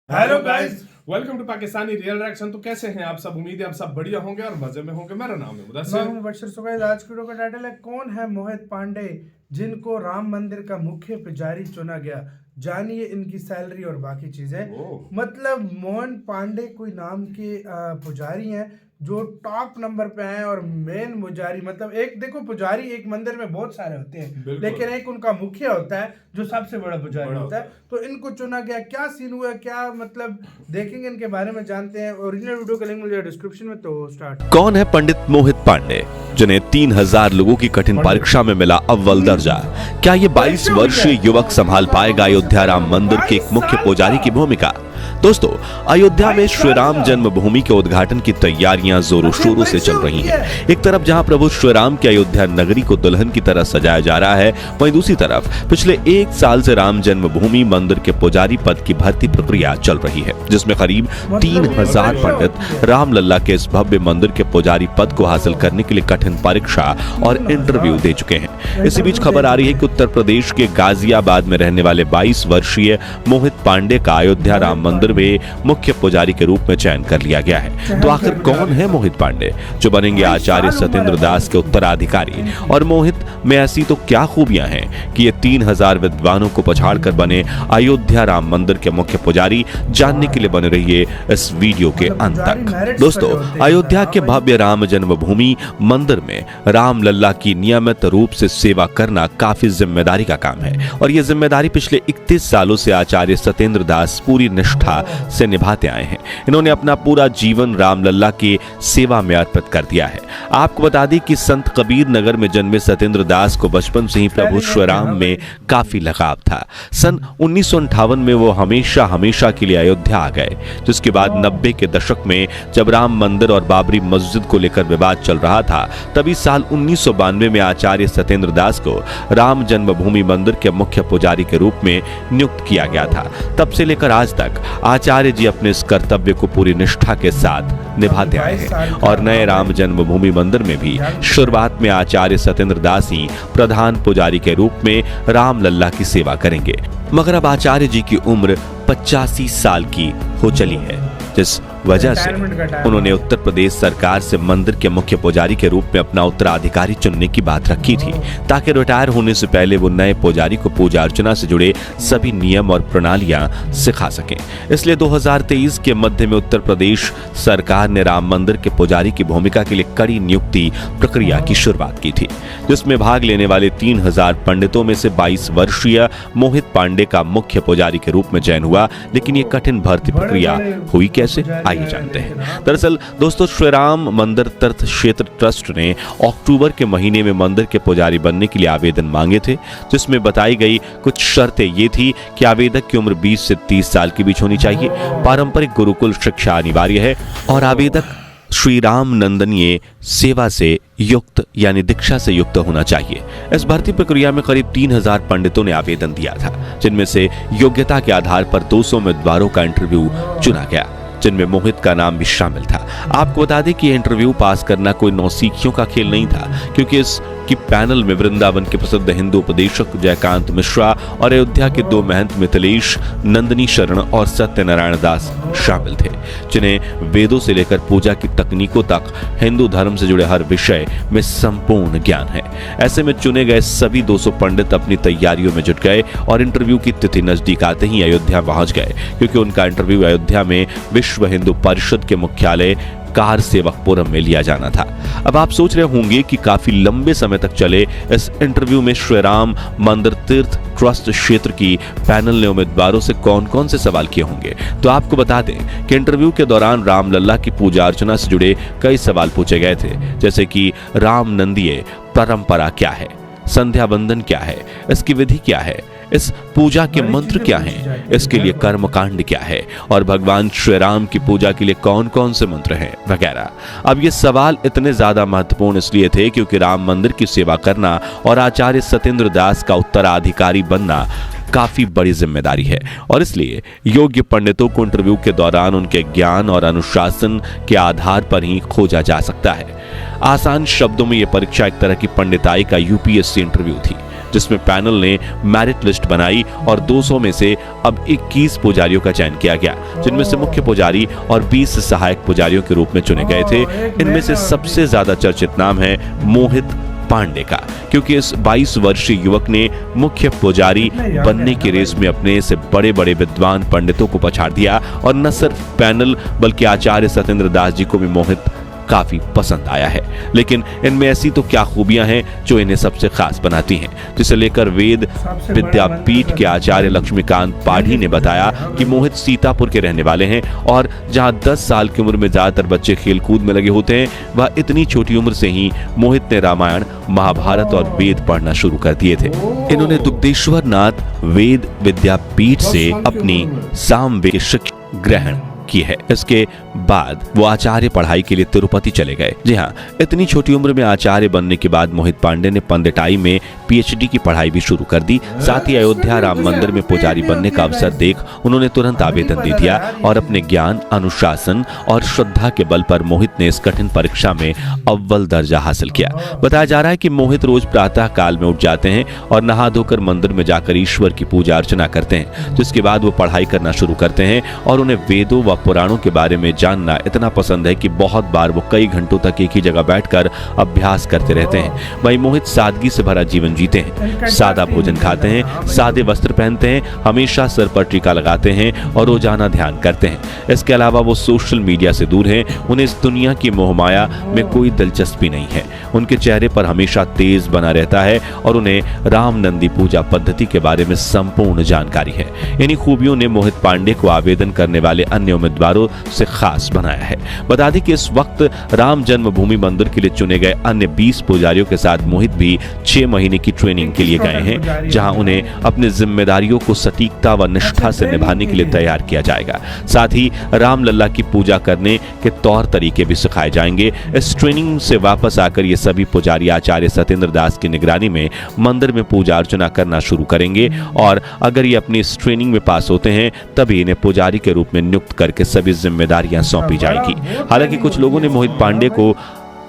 Hello guys, welcome to Pakistani real reaction. तो कैसे हैं आप सब? उम्मीद है आप सब बढ़िया होंगे और मजे में होंगे। मेरा नाम है मुदस्सिर। मैं हूं मुबश्शिर। सो गाइस, आज की वीडियो का टाइटल है कौन है मोहित पांडे जिनको राम मंदिर का मुख्य पुजारी चुना गया। जानिए इनकी सैलरी और बाकी चीजें। मतलब मोहन पांडे कोई नाम के पुजारी हैं जो टॉप नंबर पे हैं और मेन पुजारी। मतलब एक देखो, पुजारी एक मंदिर में बहुत सारे होते हैं, लेकिन एक उनका मुखिया होता है जो सबसे बड़ा पुजारी होता है। तो इनको चुना गया, क्या सीन हुआ, क्या मतलब देखेंगे, इनके बारे में जानते हैं। ओरिजिनल वीडियो का लिंक मिल जाएगा डिस्क्रिप्शन में। तो स्टार्ट। कौन है पंडित मोहित पांडे जिन्हें 3000 लोगों की कठिन परीक्षा में मिला अव्वल दर्जा? क्या ये 22 वर्षीय युवक संभाल पाएगा अयोध्या राम मंदिर के एक मुख्य पुजारी की भूमिका? दोस्तों, अयोध्या में श्री राम जन्मभूमि के उद्घाटन की तैयारियां जोरों शोरों से चल रही हैं। एक तरफ जहां प्रभु श्री राम की अयोध्या नगरी को दुल्हन की तरह सजाया जा रहा है, वहीं दूसरी तरफ पिछले 1 साल से राम जन्मभूमि मंदिर के पुजारी पद की भर्ती प्रक्रिया चल रही है, जिसमें करीब 3000 पंडित रामलला के इस भव्य मंदिर के पुजारी पद को हासिल करने के लिए कठिन परीक्षा और इंटरव्यू दे चुके हैं। इसी बीच खबर आ रही है कि उत्तर प्रदेश के गाजियाबाद में रहने वाले 22 वर्षीय मोहित पांडे का अयोध्या राम मंदिर में मुख्य पुजारी के रूप में चयन कर लिया गया है। तो आखिर कौन है मोहित पांडे जो बनेंगे आचार्य सत्येंद्र दास के उत्तराधिकारी? और मोहित में ऐसी तो क्या खूबियां हैं कि ये 3000 विद्वानों को पछाड़कर बने अयोध्या राम मंदिर के मुख्य पुजारी? जानने के लिए बने रहिए इस वीडियो के अंत तक। दोस्तों, अयोध्या के भव्य राम जन्मभूमि मंदिर में रामलला की नियमित रूप से सेवा करना काफी जिम्मेदारी का काम है और ये जिम्मेदारी पिछले 31 सालों से आचार्य सत्येंद्र दास पूरी निष्ठा से निभाते आए हैं। इन्होंने अपना पूरा जीवन रामलला की सेवा में अर्पित कर दिया है। आपको बता दें कि संत कबीर नगर में जन्मे सत्येंद्र दास को बचपन से ही प्रभु श्री राम में काफी लगाव था। सन 1958 में वो हमेशा के लिए अयोध्या आ गए, जिसके बाद 90 के दशक में जब राम मंदिर और बाबरी मस्जिद को लेकर विवाद चल रहा था, तभी साल 1992 में आचार्य सत्येंद्र दास को राम जन्मभूमि मंदिर के मुख्य पुजारी के रूप में नियुक्त किया गया था। तब से लेकर आज तक आचार्य जी अपने इस कर्तव्य को पूरी निष्ठा के साथ निभाते आए हैं और नए राम जन्मभूमि मंदिर में भी शुरुआत में आचार्य सत्येंद्र दास ही प्रधान पुजारी के रूप में रामलला की सेवा करेंगे। मगर अब आचार्य जी की उम्र 85 साल की हो चली है, जिस वजह से उन्होंने उत्तर प्रदेश सरकार से मंदिर के मुख्य पुजारी के रूप में अपना उत्तराधिकारी चुनने की बात रखी थी, ताकि रिटायर होने से पहले वो नए पुजारी को पूजा अर्चना से जुड़े सभी नियम और प्रणालियां सिखा सकें। इसलिए 2023 के मध्य में उत्तर प्रदेश सरकार ने राम मंदिर के पुजारी की भूमिका के लिए कड़ी नियुक्ति प्रक्रिया की शुरुआत की थी, जिसमें भाग लेने वाले 3000 पंडितों में से 22 वर्षीय मोहित पांडे का मुख्य पुजारी के रूप में चयन हुआ। लेकिन ये कठिन भर्ती प्रक्रिया हुई कैसे, आइए जानते हैं। दरअसल दोस्तों, श्री राम मंदिर तीर्थ क्षेत्र ट्रस्ट ने अक्टूबर के महीने में मंदिर के पुजारी बनने के लिए आवेदन मांगे थे, जिसमें बताई गई कुछ शर्तें ये थी कि आवेदक की उम्र 20 से 30 साल के बीच होनी चाहिए, पारंपरिक गुरुकुल शिक्षा अनिवार्य है और आवेदक श्री राम नंदनीय सेवा से युक्त यानी दीक्षा से युक्त होना चाहिए। इस भर्ती प्रक्रिया में करीब 3000 पंडितों ने आवेदन दिया था, जिनमें से योग्यता के आधार पर 200 उम्मीदवारों का इंटरव्यू चुना गया, जिनमें मोहित का नाम भी शामिल था। आपको बता दें कि इंटरव्यू पास करना कोई नौसिखियों का खेल नहीं था, क्योंकि इसकी पैनल में वृंदावन के प्रसिद्ध हिंदू उपदेशक जयकांत मिश्रा और अयोध्या के 2 महंत मिथिलेश नंदनी शरण और सत्यनारायण दास शामिल थे, जिन्हें वेदों से लेकर पूजा की तकनीकों तक हिंदू धर्म से जुड़े हर विषय में संपूर्ण ज्ञान है। ऐसे में चुने गए सभी 200 पंडित अपनी तैयारियों में जुट गए और इंटरव्यू की तिथि नजदीक आते ही अयोध्या पहुंच गए, क्योंकि उनका इंटरव्यू अयोध्या में विश्व हिंदू परिषद के मुख्यालय कार सेवकपुरम में लिया जाना था। अब आप सोच रहे होंगे कि काफी लंबे समय तक चले इस इंटरव्यू में श्री राम मंदिर तीर्थ ट्रस्ट क्षेत्र की पैनल ने उम्मीदवारों से कौन-कौन से सवाल किए होंगे। तो आपको बता दें कि इंटरव्यू के दौरान रामलला की पूजा अर्चना से जुड़े कई सवाल पूछे गए थे, जैसे कि राम नंदीय परंपरा क्या है, संध्या बंदन क्या है, इसकी विधि क्या है, इस पूजा के मंत्र क्या हैं, इसके लिए कर्मकांड क्या है और भगवान श्री राम की पूजा के लिए कौन-कौन से मंत्र हैं वगैरह। अब ये सवाल इतने ज्यादा महत्वपूर्ण इसलिए थे क्योंकि राम मंदिर की सेवा करना और आचार्य सत्येंद्र दास का उत्तराधिकारी बनना काफी बड़ी जिम्मेदारी है और इसलिए योग्य पंडितों को इंटरव्यू के दौरान उनके ज्ञान और अनुशासन के आधार पर ही खोजा जा सकता है। आसान शब्दों में यह परीक्षा एक तरह की पंडिताई का यूपीएससी इंटरव्यू थी, जिसमें पैनल ने मेरिट लिस्ट बनाई और 200 में से अब 21 पुजारियों का चयन किया गया, जिनमें से मुख्य पुजारी और 20 सहायक पुजारियों के रूप में चुने गए थे। इनमें से सबसे ज्यादा चर्चित नाम है मोहित पांडे का, क्योंकि इस 22 वर्षीय युवक ने मुख्य पुजारी बनने की रेस में अपने से बड़े बड़े विद्वान पंडितों को पछाड़ दिया और न सिर्फ पैनल बल्कि आचार्य सत्येंद्र दास जी को भी मोहित काफी पसंद आया है। लेकिन इनमें ऐसी तो क्या खूबियां हैं जो इन्हें सबसे खास बनाती हैं, जिसे लेकर वेद विद्यापीठ के आचार्य लक्ष्मीकांत पाढ़ी ने बताया कि मोहित सीतापुर के रहने वाले हैं और जहां 10 साल की उम्र में ज्यादातर बच्चे खेलकूद में लगे होते हैं, वह इतनी छोटी उम्र से ही मोहित ने रामायण, महाभारत और वेद पढ़ना शुरू कर दिए थे। इन्होंने दुग्धेश्वर नाथ वेद विद्यापीठ से अपनी सामवेद शिक्षा ग्रहण की है। इसके बाद वो आचार्य पढ़ाई के लिए तिरुपति चले गए। जी हाँ, इतनी छोटी उम्र में आचार्य बनने के बाद मोहित पांडे ने पंडिताई में पीएचडी की पढ़ाई भी शुरू कर दी। साथ ही अयोध्या राम मंदिर में पुजारी बनने का अवसर देख उन्होंने तुरंत आवेदन दे दिया और अपने ज्ञान, अनुशासन और श्रद्धा के बल पर मोहित ने इस कठिन परीक्षा में अव्वल दर्जा हासिल किया। बताया जा रहा है कि मोहित रोज प्रातः काल में उठ जाते हैं और नहा धोकर मंदिर में जाकर ईश्वर की पूजा अर्चना करते हैं, जिसके बाद वो पढ़ाई करना शुरू करते हैं और उन्हें वेदों व पुराणों के बारे में जानना इतना पसंद है कि बहुत बार वो कई घंटों तक एक ही जगह बैठकर अभ्यास करते रहते हैं। वहीं मोहित सादगी से भरा जीवन जीते हैं, सादा भोजन खाते हैं, सादे वस्त्र पहनते हैं, हमेशा सर पर टीका लगाते हैं और रोजाना ध्यान करते हैं। इसके अलावा वो सोशल मीडिया से दूर हैं। उन्हें इस दुनिया की मोहमाया में कोई दिलचस्पी नहीं है। उनके चेहरे पर हमेशा तेज बना रहता है और उन्हें राम नंदी पूजा पद्धति के बारे में संपूर्ण जानकारी है। इन्हीं खूबियों ने मोहित पांडे को आवेदन करने वाले अन्य उम्मीदवारों से खास बनाया है। बता दें कि इस वक्त राम जन्मभूमि मंदिर के लिए चुने गए अन्य 20 पुजारियों के साथ मोहित भी 6 महीने की ट्रेनिंग के लिए गए हैं, जहां उन्हें अपनी जिम्मेदारियों को सटीकता व निष्ठा से निभाने के लिए तैयार किया जाएगा। साथ ही रामलला की पूजा करने के तौर तरीके भी सिखाए जाएंगे। इस ट्रेनिंग से वापस आकर ये सभी पुजारी आचार्य सत्येंद्र दास की निगरानी में मंदिर में पूजा अर्चना करना शुरू करेंगे और अगर ये अपनी इस ट्रेनिंग में पास होते हैं तभी इन्हें पुजारी के रूप में नियुक्त करके सभी जिम्मेदारियां सौंपी जाएगी। हालांकि कुछ लोगों ने मोहित पांडे को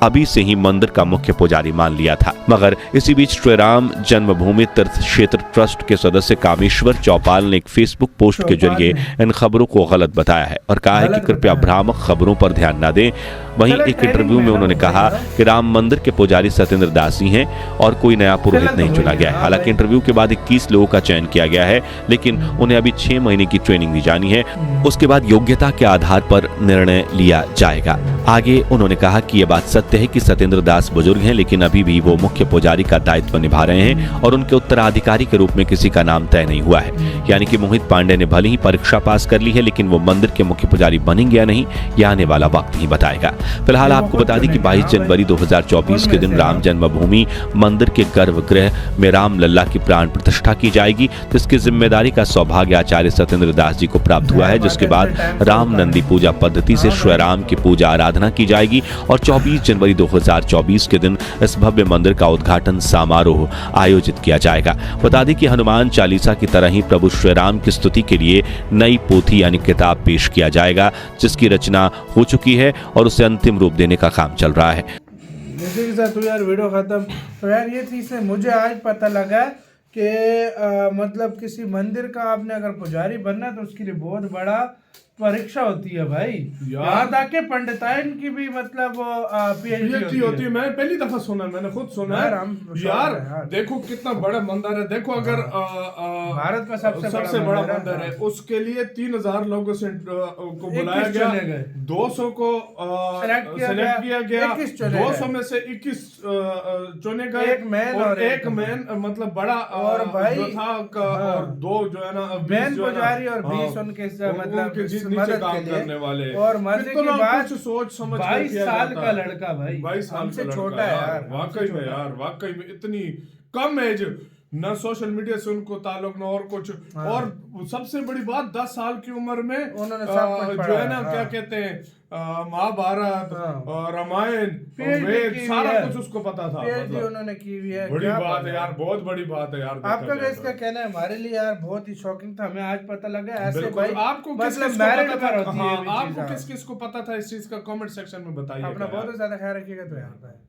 अभी से ही मंदिर का मुख्य पुजारी मान लिया था, मगर इसी बीच श्री राम जन्मभूमि तीर्थ क्षेत्र ट्रस्ट के सदस्य कामेश्वर चौपाल ने एक फेसबुक पोस्ट के जरिए इन खबरों को गलत बताया है और कहा है कि कृपया भ्रामक खबरों पर ध्यान न दें। वहीं एक इंटरव्यू में उन्होंने कहा कि राम मंदिर के पुजारी सत्येंद्र दास ही हैं और कोई नया पुरोहित नहीं चुना गया है। हालांकि इंटरव्यू के बाद 21 लोगों का चयन किया गया है, लेकिन उन्हें अभी 6 महीने की ट्रेनिंग दी जानी है। उसके बाद योग्यता के आधार पर निर्णय लिया जाएगा। आगे उन्होंने कहा कि यह बात सत्य है कि सत्येंद्र दास बुजुर्ग हैं, लेकिन अभी भी वो मुख्य पुजारी का दायित्व निभा रहे हैं और उनके उत्तराधिकारी के रूप में किसी का नाम तय नहीं हुआ है। यानी कि मोहित पांडे ने भले ही परीक्षा पास कर ली है, लेकिन वो मंदिर के मुख्य पुजारी बनेंगे या नहीं, यह आने वाला वक्त ही बताएगा। फिलहाल आपको बता दें कि 22 जनवरी 2024 के दिन राम जन्मभूमि मंदिर के गर्भगृह में रामलला की प्राण प्रतिष्ठा की जाएगी, जिसकी जिम्मेदारी का सौभाग्य आचार्य सत्येंद्र दास जी को प्राप्त हुआ है। जिसके बाद राम नंदी पूजा पद्धति से श्री राम की पूजा आराधना की जाएगी और 24 जनवरी 2024 के दिन इस भव्य मंदिर का उद्घाटन समारोह आयोजित किया जाएगा। बता दें कि हनुमान चालीसा की तरह ही प्रभु श्री राम की स्तुति के लिए नई पोथी यानी किताब पेश किया जाएगा, जिसकी रचना हो चुकी है और उसे अंतिम रूप देने का काम चल रहा है। जैसे कि तो यार वीडियो खत्म। तो यार ये चीज़ से मुझे आज पता लगा कि मतलब किसी मंदिर का आपने अगर पुजारी बनना तो उसके लिए बहुत बड़ा परीक्षा होती है भाई। यहाँ ताकि पंडिताइन की भी मतलब पीएचडी होती है। मैं पहली दफा सुना, मैंने खुद सुना है यार। देखो कितना बड़ा मंदिर है। देखो अगर भारत का सबसे बड़ा मंदिर है, उसके लिए 3000 लोगों से को बुलाया गया, 200 को सेलेक्ट किया गया, 200 में से 21 चुने गए, एक मैन मतलब बड़ा और भाई और 2 जो है ना मैन पुजारी और 20 उनके मतलब नीचे काम करने वाले। और मजे की बात सोच समझ 22 साल का लड़का भाई, 22 साल हमसे छोटा है यार। वाकई में यार, वाकई में इतनी कम एज, न सोशल मीडिया से उनको ताल्लुक न और कुछ। और सबसे बड़ी बात 10 साल की उम्र में उन्होंने सब कुछ जो है ना क्या कहते हैं महाभारत और रामायण वेद सारा कुछ उसको पता था। मतलब उन्होंने की हुई है। बड़ी बात है यार, बहुत बड़ी बात है यार। आपका इसका कहना है हमारे लिए यार बहुत ही शॉकिंग था। हमें आज पता लगा ऐसे भाई। आपको मतलब मैरिड पर होती है। आपको किस किस को पता था इस चीज का? कमेंट सेक्शन में बताइए। अपना बहुत ज्यादा ख्याल रखिएगा। तो यार